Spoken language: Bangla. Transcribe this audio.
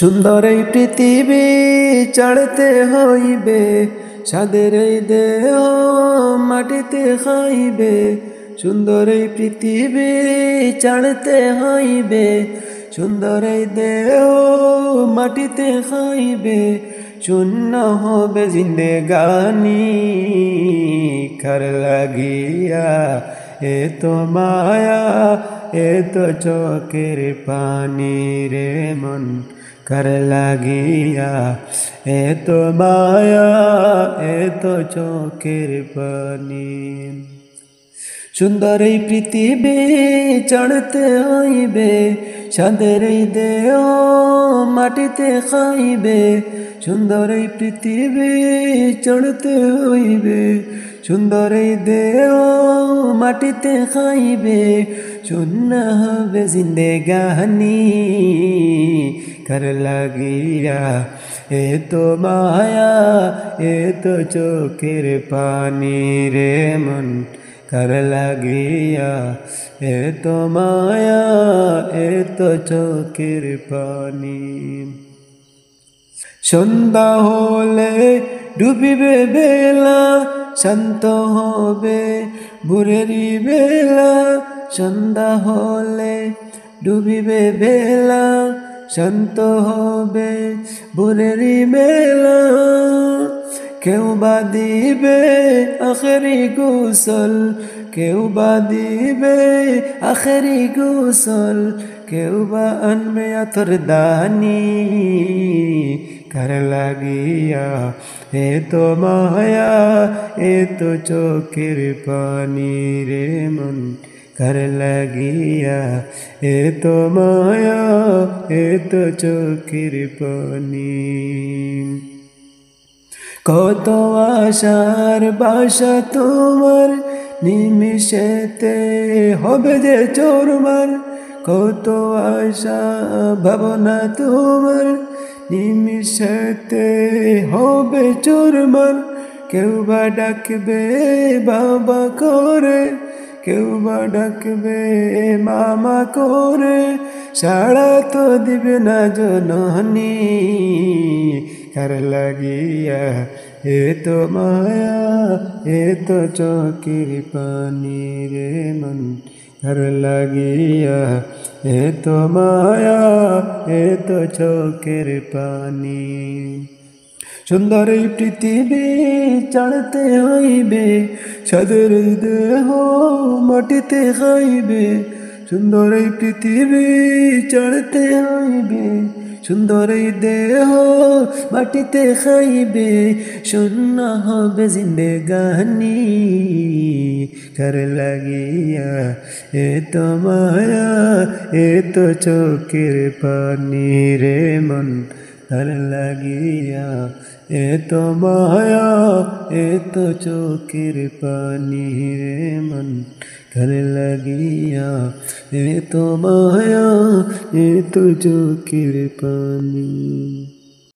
সুন্দর এই পৃথিবী চড়তে হইবে, সাদের এই দেহ মাটিতে খাইবে। সুন্দর এই পৃথিবী চড়তে হইবে, সুন্দর এই দেহ মাটিতে খাইবে। শূন্য হবে জিন্দেগানি কার লাগিয়া, এ তো মায়া এ তো চোখের পানি রে মন কার লাগিয়া, এ তো মায়া এ তো চোখের পানি। সুন্দর এই পৃথিবী চড়তে হইবে, সাদের এই দেহ মাটিতে খাইবে। সুন্দর এই পৃথিবী চড়তে হইবে, সুন্দর এই দেহ মাটিতে খাইবে। শূন্য হবে জিন্দেগানি কার লাগিয়া, এ তো মায়া এ তো চোখের পানি রে মন কার লাগিয়া, এ তো মায়া এ তো চোখের পানি। সন্ধ্যা হলে ডুবিবে বেলা, শান্ত হবে ভোরেরই বেলা। সন্ধ্যা হলে ডুবিবে বেলা, শান্ত হবে ভোরেরই বেলা। কেউ বা দিবে আখেরি গোসল, কেউ বা দিবে আখেরি গোসল। কেউ বা আনবে আতর দানি কার লাগিয়া, এ তো মায়া এ তো চোখের পানি রে মন কার লাগিয়া, এ তো মায়া এ তো চোখের পানি। কত আশার বাসা তোমার নিমিষেতে হবে যে চোরমার। কত আশা ভাবনা তোমার নিমিষেতে হবে চোরমার। কেউ বা ডাকবে বাবা করে, কেউ বা ডাকবে মামা করে। সাড়া তো দিবে না জননী কার লাগিয়া, এ তো মায়া এ তো চোখের পানি রে মন কার লাগিয়া, এ তো মায়া এ তো চোখের পানি। সুন্দর এই পৃথিবী চড়তে হইবে, সাদের দেহ মাটিতে খাইবে। সুন্দর এই পৃথিবী চড়তে হইবে, সুন্দর এই দেহ মাটিতে খাইবে। শূন্য হবে জিন্দেগানি কার লাগিয়া, এ তো মায়া এ তো চোখের পানি রে মন কার লাগিয়া, এ তো মায়া এ তো চোখের পানি রে মন কার লাগিয়া, এ তো মায়া এ তো চোখের পানি।